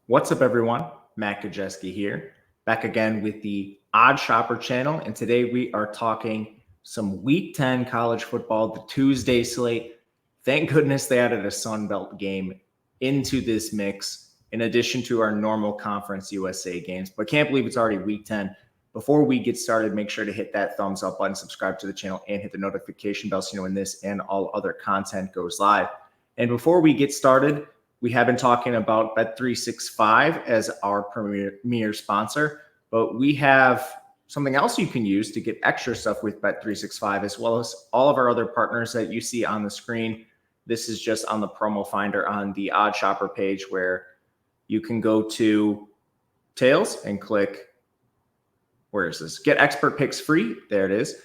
What's up, everyone? Matt Gajewski here, back again with the Odd Shopper channel. And today we are talking some Week 10 college football, the Tuesday slate. Thank goodness they added a Sun Belt game into this mix, in addition to our normal Conference USA games. But can't believe it's already Week 10. Before we get started, make sure to hit that thumbs up button, subscribe to the channel, and hit the notification bell so you know when this and all other content goes live. And before we get started, we have been talking about Bet365 as our premier sponsor, but we have something else you can use to get extra stuff with Bet365, as well as all of our other partners that you see on the screen. This is just on the promo finder on the Odd Shopper page, where you can go to Tails and click, where is this? Get expert picks free. There it is.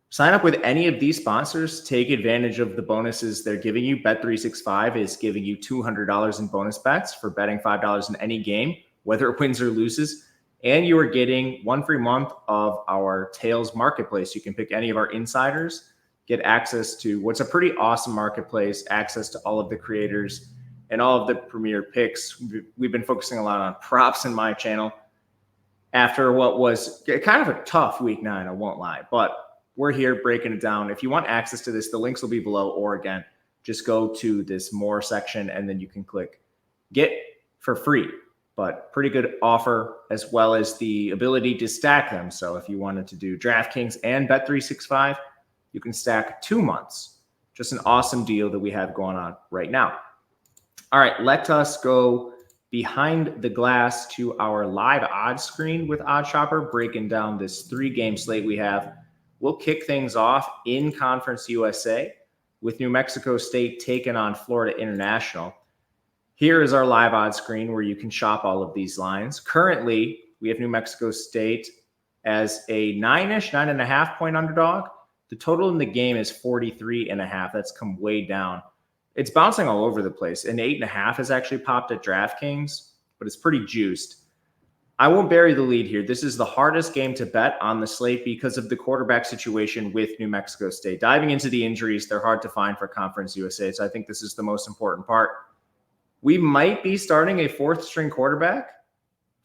Sign up with any of these sponsors. Take advantage of the bonuses they're giving you. Bet365 is giving you $200 in bonus bets for betting $5 in any game, whether it wins or loses. And you are getting one free month of our Tails marketplace. You can pick any of our insiders, get access to what's a pretty awesome marketplace, access to all of the creators and all of the premier picks. We've been focusing a lot on props in my channel after what was kind of a tough week 9, I won't lie, but we're here breaking it down. If you want access to this, the links will be below, or again, just go to this more section and then you can click get for free. But pretty good offer, as well as the ability to stack them. So if you wanted to do DraftKings and Bet365, you can stack 2 months. Just an awesome deal that we have going on right now. All right, let us go behind the glass to our live odds screen with Odd Shopper, breaking down this 3-game slate we have. We'll kick things off in Conference USA with New Mexico State taking on Florida International. Here is our live odds screen where you can shop all of these lines. Currently, we have New Mexico State as a 9.5 point underdog. The total in the game is 43.5. That's come way down. It's bouncing all over the place. An 8.5 has actually popped at DraftKings, but it's pretty juiced. I won't bury the lead here. This is the hardest game to bet on the slate because of the quarterback situation with New Mexico State. Diving into the injuries, they're hard to find for Conference USA, so I think this is the most important part. We might be starting a 4th-string quarterback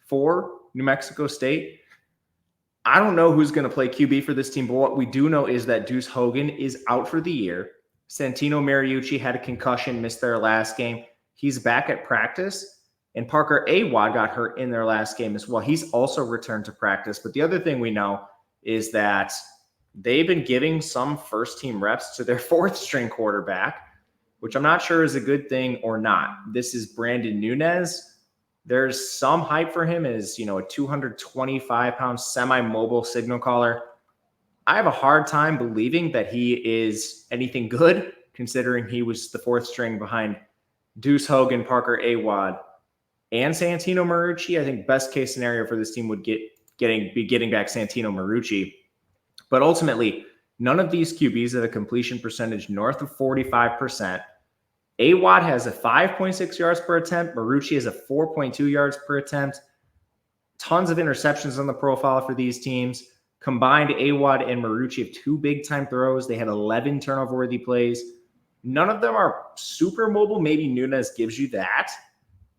for New Mexico State. I don't know who's going to play QB for this team, but what we do know is that Deuce Hogan is out for the year. Santino Mariucci had a concussion, missed their last game. He's back at practice. And Parker Awad got hurt in their last game as well. He's also returned to practice. But the other thing we know is that they've been giving some first-team reps to their 4th-string quarterback, which I'm not sure is a good thing or not. This is Brandon Nunez. There's some hype for him as, a 225-pound semi-mobile signal caller. I have a hard time believing that he is anything good, considering he was the 4th string behind Deuce Hogan, Parker Awad, and Santino Mariucci. I think best case scenario for this team would be getting back Santino Mariucci. But ultimately, none of these QBs have a completion percentage north of 45%. Awad has a 5.6 yards per attempt. Mariucci has a 4.2 yards per attempt. Tons of interceptions on the profile for these teams. Combined, Awad and Mariucci have 2 big-time throws. They had 11 turnover-worthy plays. None of them are super mobile. Maybe Nunez gives you that.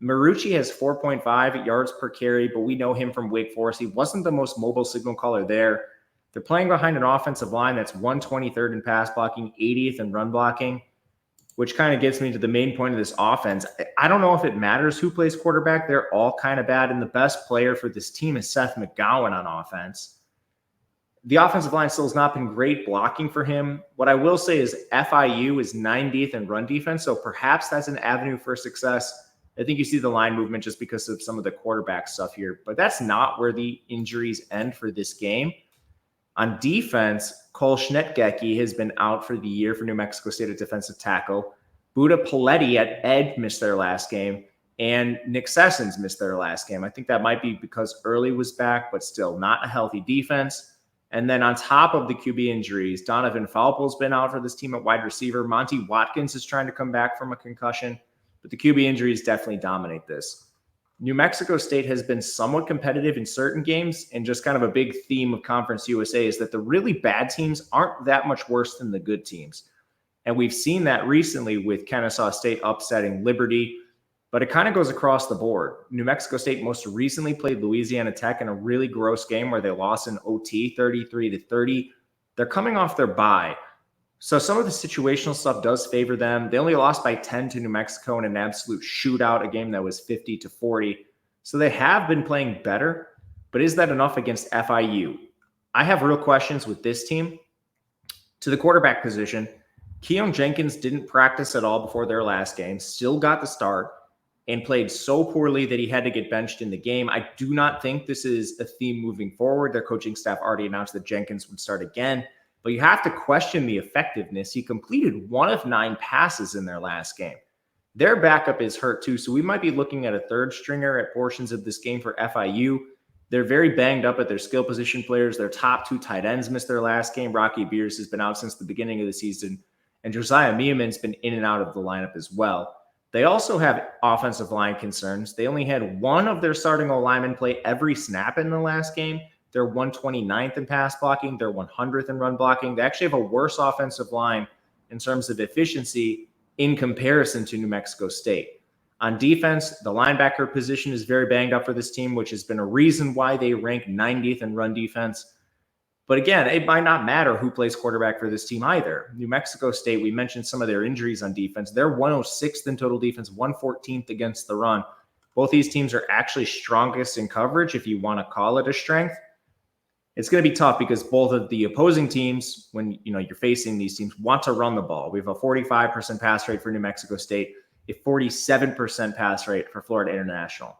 Mariucci has 4.5 yards per carry, but we know him from Wake Forest. He wasn't the most mobile signal caller there. They're playing behind an offensive line that's 123rd in pass blocking, 80th in run blocking, which kind of gets me to the main point of this offense. I don't know if it matters who plays quarterback. They're all kind of bad, and the best player for this team is Seth McGowan on offense. The offensive line still has not been great blocking for him. What I will say is FIU is 90th in run defense, so perhaps that's an avenue for success. I think you see the line movement just because of some of the quarterback stuff here, but that's not where the injuries end for this game. On defense, Cole Schnettgecki has been out for the year for New Mexico State at defensive tackle. Buda Paletti at Ed missed their last game, and Nick Sessions missed their last game. I think that might be because Early was back, but still not a healthy defense. And then on top of the QB injuries, Donovan Falpo's been out for this team at wide receiver. Monty Watkins is trying to come back from a concussion. But the QB injuries definitely dominate this. New Mexico State has been somewhat competitive in certain games, and just kind of a big theme of Conference USA is that the really bad teams aren't that much worse than the good teams. And we've seen that recently with Kennesaw State upsetting Liberty. but it kind of goes across the board. New Mexico State most recently played Louisiana Tech in a really gross game where they lost in OT 33-30. They're coming off their bye. So some of the situational stuff does favor them. They only lost by 10 to New Mexico in an absolute shootout, a game that was 50-40. So they have been playing better, but is that enough against FIU? I have real questions with this team. To the quarterback position, Keon Jenkins didn't practice at all before their last game, still got the start, and played so poorly that he had to get benched in the game. I do not think this is a theme moving forward. Their coaching staff already announced that Jenkins would start again, but you have to question the effectiveness. He completed 1 of 9 passes in their last game. Their backup is hurt too, so we might be looking at a third stringer at portions of this game for FIU. They're very banged up at their skill position players. Their top 2 tight ends missed their last game. Rocky Beers has been out since the beginning of the season, and Josiah Meeman's been in and out of the lineup as well. They also have offensive line concerns. They only had one of their starting O-linemen play every snap in the last game. They're 129th in pass blocking. They're 100th in run blocking. They actually have a worse offensive line in terms of efficiency in comparison to New Mexico State. On defense, the linebacker position is very banged up for this team, which has been a reason why they rank 90th in run defense. But again, it might not matter who plays quarterback for this team either. New Mexico State, we mentioned some of their injuries on defense. They're 106th in total defense, 114th against the run. Both these teams are actually strongest in coverage, if you want to call it a strength. It's going to be tough because both of the opposing teams, when you're facing these teams, want to run the ball. We have a 45% pass rate for New Mexico State, a 47% pass rate for Florida International.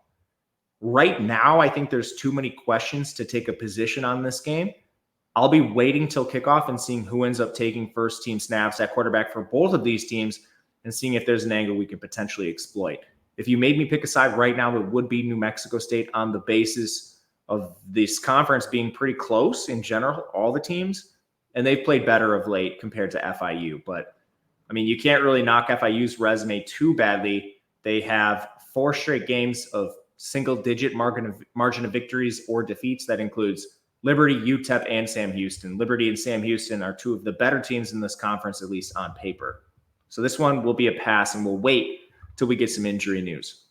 Right now, I think there's too many questions to take a position on this game. I'll be waiting till kickoff and seeing who ends up taking first team snaps at quarterback for both of these teams and seeing if there's an angle we can potentially exploit. If you made me pick a side right now, it would be New Mexico State on the basis of this conference being pretty close in general, all the teams, and they've played better of late compared to FIU. But, I mean, you can't really knock FIU's resume too badly. They have 4 straight games of single-digit margin of victories or defeats. That includes Liberty, UTEP, and Sam Houston. Liberty and Sam Houston are 2 of the better teams in this conference, at least on paper. So this one will be a pass, and we'll wait till we get some injury news.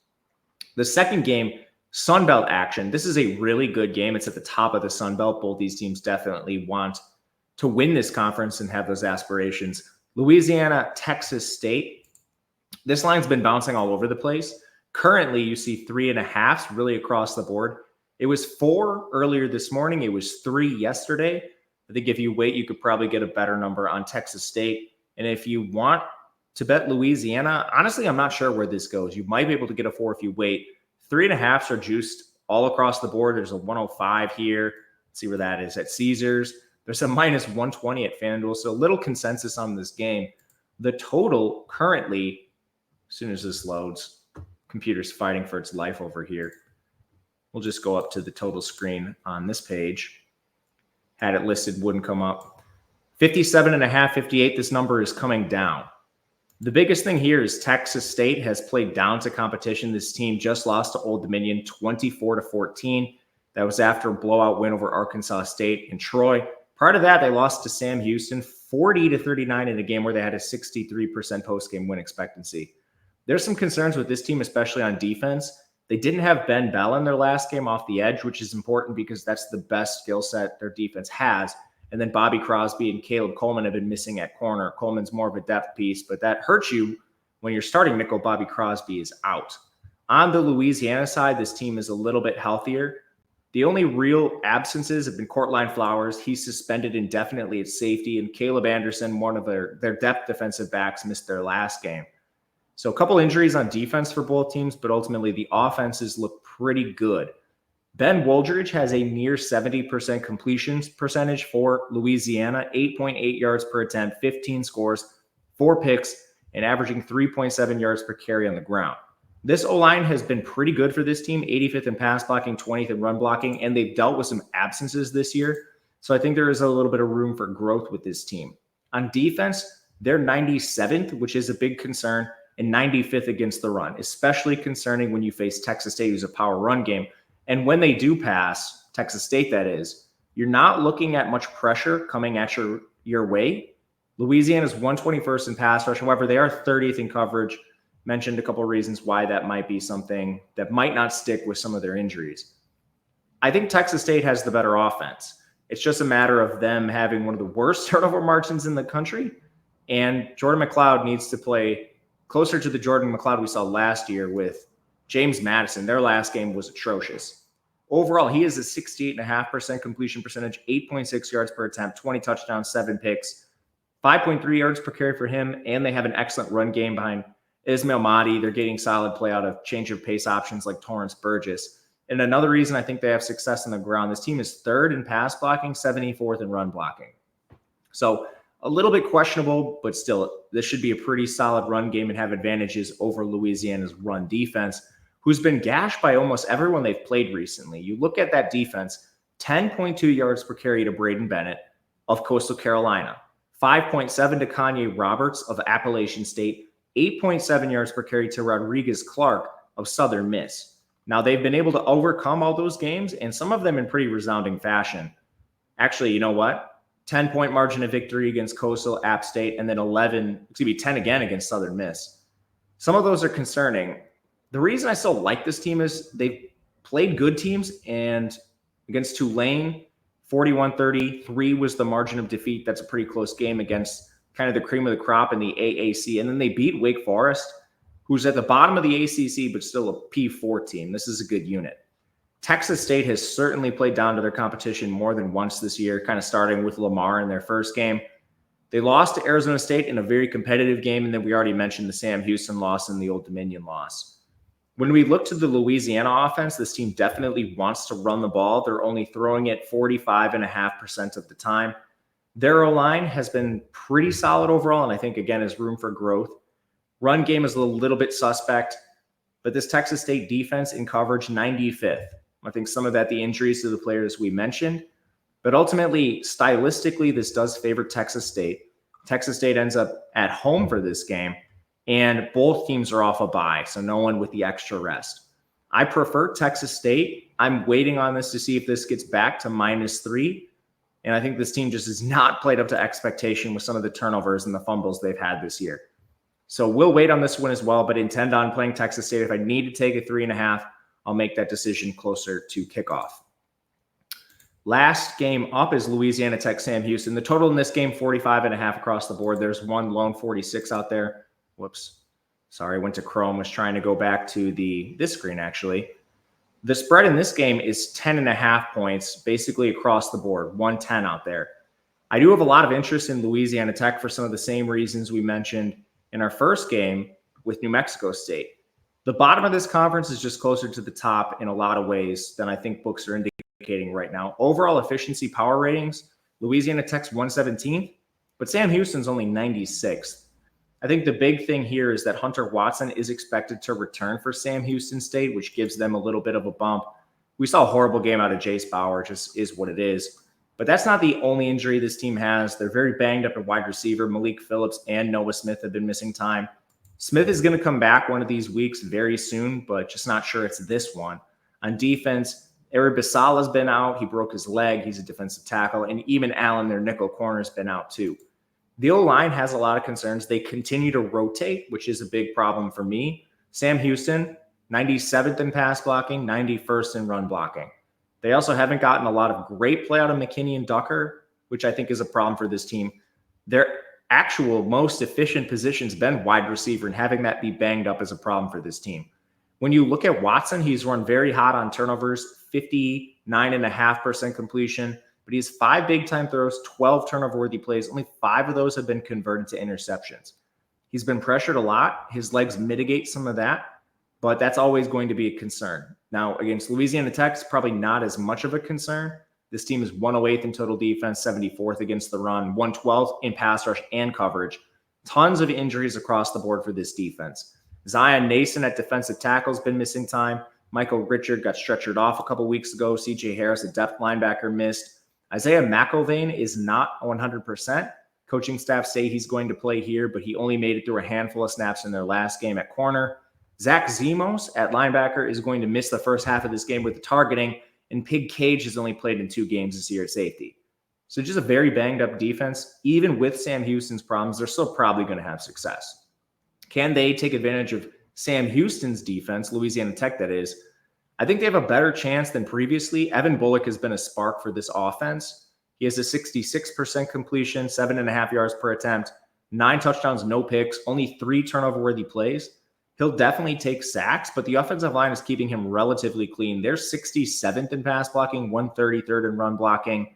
The second game, Sun Belt action. This is a really good game. It's at the top of the Sun Belt. Both these teams definitely want to win this conference and have those aspirations. Louisiana, Texas State. This line's been bouncing all over the place. Currently, you see 3.5s really across the board. It was 4 earlier this morning. It was 3 yesterday. I think if you wait, you could probably get a better number on Texas State. And if you want to bet Louisiana, honestly, I'm not sure where this goes. You might be able to get a 4 if you wait. 3.5s are juiced all across the board. There's a 105 here. Let's see where that is at Caesars. There's a minus 120 at FanDuel. So a little consensus on this game. The total currently, as soon as this loads, computer's fighting for its life over here. We'll just go up to the total screen on this page. Had it listed, wouldn't come up. 57.5, 58, this number is coming down. The biggest thing here is Texas State has played down to competition. This team just lost to Old Dominion 24-14. That was after a blowout win over Arkansas State and Troy. Prior to that, they lost to Sam Houston 40-39 in a game where they had a 63% post-game win expectancy. There's some concerns with this team, especially on defense. They didn't have Ben Bell in their last game off the edge, which is important because that's the best skill set their defense has. And then Bobby Crosby and Caleb Coleman have been missing at corner. Coleman's more of a depth piece, but that hurts you when you're starting nickel. Bobby Crosby is out. On the Louisiana side, this team is a little bit healthier. The only real absences have been Courtline Flowers. He's suspended indefinitely at safety, and Caleb Anderson, one of their depth defensive backs, missed their last game. So a couple injuries on defense for both teams, but ultimately the offenses look pretty good. Ben Woldridge has a near 70% completions percentage for Louisiana, 8.8 yards per attempt, 15 scores, 4 picks, and averaging 3.7 yards per carry on the ground. This O-line has been pretty good for this team, 85th in pass blocking, 20th in run blocking, and they've dealt with some absences this year. So I think there is a little bit of room for growth with this team. On defense, they're 97th, which is a big concern, and 95th against the run, especially concerning when you face Texas State, who's a power run game. And when they do pass, Texas State that is, you're not looking at much pressure coming at your way. Louisiana's 121st in pass rush. However, they are 30th in coverage. Mentioned a couple of reasons why that might be something that might not stick with some of their injuries. I think Texas State has the better offense. It's just a matter of them having one of the worst turnover margins in the country. And Jordan McLeod needs to play closer to the Jordan McLeod we saw last year with James Madison. Their last game was atrocious. Overall, he has a 68.5% completion percentage, 8.6 yards per attempt, 20 touchdowns, 7 picks, 5.3 yards per carry for him. And they have an excellent run game behind Ismail Mahdi. They're getting solid play out of change of pace options like Torrance Burgess. And another reason I think they have success on the ground, this team is 3rd in pass blocking, 74th in run blocking. So a little bit questionable, but still, this should be a pretty solid run game and have advantages over Louisiana's run defense, who's been gashed by almost everyone they've played recently. You look at that defense, 10.2 yards per carry to Braden Bennett of Coastal Carolina, 5.7 to Kanye Roberts of Appalachian State, 8.7 yards per carry to Rodriguez Clark of Southern Miss. Now, they've been able to overcome all those games, and some of them in pretty resounding fashion. Actually, you know what? 10-point margin of victory against Coastal, App State, and then 10 again against Southern Miss. Some of those are concerning. The reason I still like this team is they've played good teams, and against Tulane, 41-33 was the margin of defeat. That's a pretty close game against kind of the cream of the crop in the AAC. And then they beat Wake Forest, who's at the bottom of the ACC, but still a P4 team. This is a good unit. Texas State has certainly played down to their competition more than once this year, kind of starting with Lamar in their first game. They lost to Arizona State in a very competitive game, and then we already mentioned the Sam Houston loss and the Old Dominion loss. When we look to the Louisiana offense, this team definitely wants to run the ball. They're only throwing it 45.5% of the time. Their O-line has been pretty solid overall, and I think, again, has room for growth. Run game is a little bit suspect, but this Texas State defense in coverage, 95th. I think some of that, the injuries to the players we mentioned, but ultimately, stylistically, this does favor Texas State. Texas State ends up at home for this game, and both teams are off a bye, so no one with the extra rest. I prefer Texas State. I'm waiting on this to see if this gets back to -3, and I think this team just has not played up to expectation with some of the turnovers and the fumbles they've had this year. So we'll wait on this one as well, but intend on playing Texas State. If I need to take a 3.5, I'll make that decision closer to kickoff. Last game up is Louisiana Tech Sam Houston. The total in this game, 45.5 across the board. There's one lone 46 out there. Whoops. Sorry, went to Chrome. Was trying to go back to this screen, actually. The spread in this game is 10.5 points, basically across the board, 110 out there. I do have a lot of interest in Louisiana Tech for some of the same reasons we mentioned in our first game with New Mexico State. The bottom of this conference is just closer to the top in a lot of ways than I think books are indicating right now. Overall efficiency power ratings, Louisiana Tech's 117th, but Sam Houston's only 96th. I think the big thing here is that Hunter Watson is expected to return for Sam Houston State, which gives them a little bit of a bump. We saw a horrible game out of Jace Bauer, just is what it is. But that's not the only injury this team has. They're very banged up at wide receiver. Malik Phillips and Noah Smith have been missing time. Smith is going to come back one of these weeks very soon, but just not sure it's this one. On defense, Eric Basala has been out. He broke his leg. He's a defensive tackle. And even Allen, their nickel corner, has been out too. The O-line has a lot of concerns. They continue to rotate, which is a big problem for me. Sam Houston, 97th in pass blocking, 91st in run blocking. They also haven't gotten a lot of great play out of McKinney and Ducker, which I think is a problem for this team. Their actual most efficient position's been wide receiver, and having that be banged up is a problem for this team. When you look at Watson, he's run very hot on turnovers, 59.5% completion, but he has 5 big-time throws, 12 turnover-worthy plays. Only 5 of those have been converted to interceptions. He's been pressured a lot. His legs mitigate some of that, but that's always going to be a concern. Now, against Louisiana Tech, it's probably not as much of a concern. This team is 108th in total defense, 74th against the run, 112th in pass rush and coverage. Tons of injuries across the board for this defense. Zion Nason at defensive tackle has been missing time. Michael Richard got stretchered off a couple weeks ago. C.J. Harris, a depth linebacker, missed. Isaiah McIlvain is not 100%. Coaching staff say he's going to play here, but he only made it through a handful of snaps in their last game at corner. Zach Zemos at linebacker is going to miss the first half of this game with the targeting, and Pig Cage has only played in 2 games this year at safety. So just a very banged up defense. Even with Sam Houston's problems, they're still probably going to have success. Can they take advantage of Sam Houston's defense, Louisiana Tech that is? I think they have a better chance than previously. Evan Bullock has been a spark for this offense. He has a 66% completion, 7.5 yards per attempt, 9 touchdowns, no picks, only 3 turnover-worthy plays. He'll definitely take sacks, but the offensive line is keeping him relatively clean. They're 67th in pass blocking, 133rd in run blocking.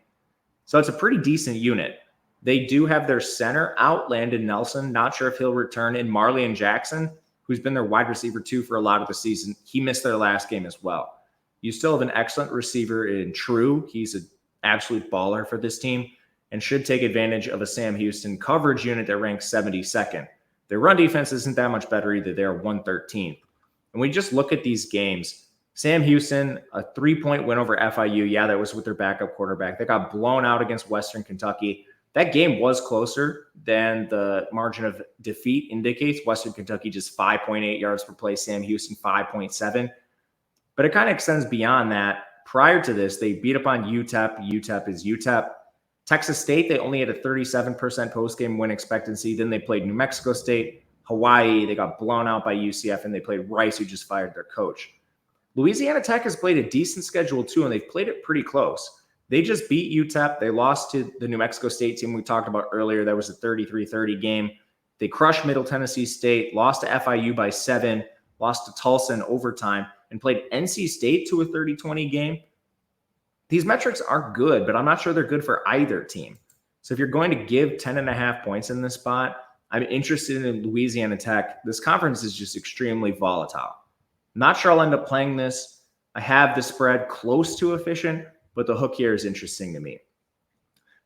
So it's a pretty decent unit. They do have their center out, Landon Nelson. Not sure if he'll return. And Marlon Jackson, who's been their wide receiver too for a lot of the season, he missed their last game as well. You still have an excellent receiver in True. He's an absolute baller for this team and should take advantage of a Sam Houston coverage unit that ranks 72nd. Their run defense isn't that much better either. They're 113th. And we just look at these games. Sam Houston, a 3-point win over FIU. Yeah, that was with their backup quarterback. They got blown out against Western Kentucky. That game was closer than the margin of defeat indicates. Western Kentucky just 5.8 yards per play. Sam Houston 5.7. But it kind of extends beyond that. Prior to this, they beat up on UTEP. UTEP is UTEP. Texas State, they only had a 37% post-game win expectancy. Then they played New Mexico State, Hawaii. They got blown out by UCF, and they played Rice, who just fired their coach. Louisiana Tech has played a decent schedule, too, and they've played it pretty close. They just beat UTEP. They lost to the New Mexico State team we talked about earlier. That was a 33-30 game. They crushed Middle Tennessee State, lost to FIU by 7, lost to Tulsa in overtime, and played NC State to a 30-20 game. These metrics are good, but I'm not sure they're good for either team. So if you're going to give 10.5 points in this spot, I'm interested in Louisiana Tech. This conference is just extremely volatile. Not sure I'll end up playing this. I have the spread close to efficient, but the hook here is interesting to me.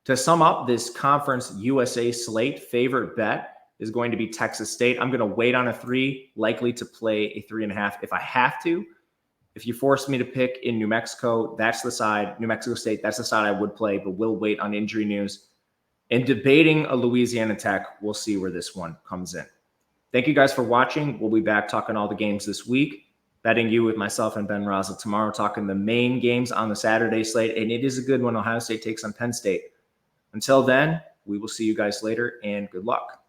To sum up this Conference USA slate, favorite bet is going to be Texas State. I'm going to wait on a 3, likely to play a 3.5 if I have to. If you force me to pick in New Mexico, that's the side. New Mexico State, that's the side I would play, but we'll wait on injury news. And debating a Louisiana Tech, we'll see where this one comes in. Thank you guys for watching. We'll be back talking all the games this week. Betting you with myself and Ben Raza tomorrow, talking the main games on the Saturday slate. And it is a good one. Ohio State takes on Penn State. Until then, we will see you guys later, and good luck.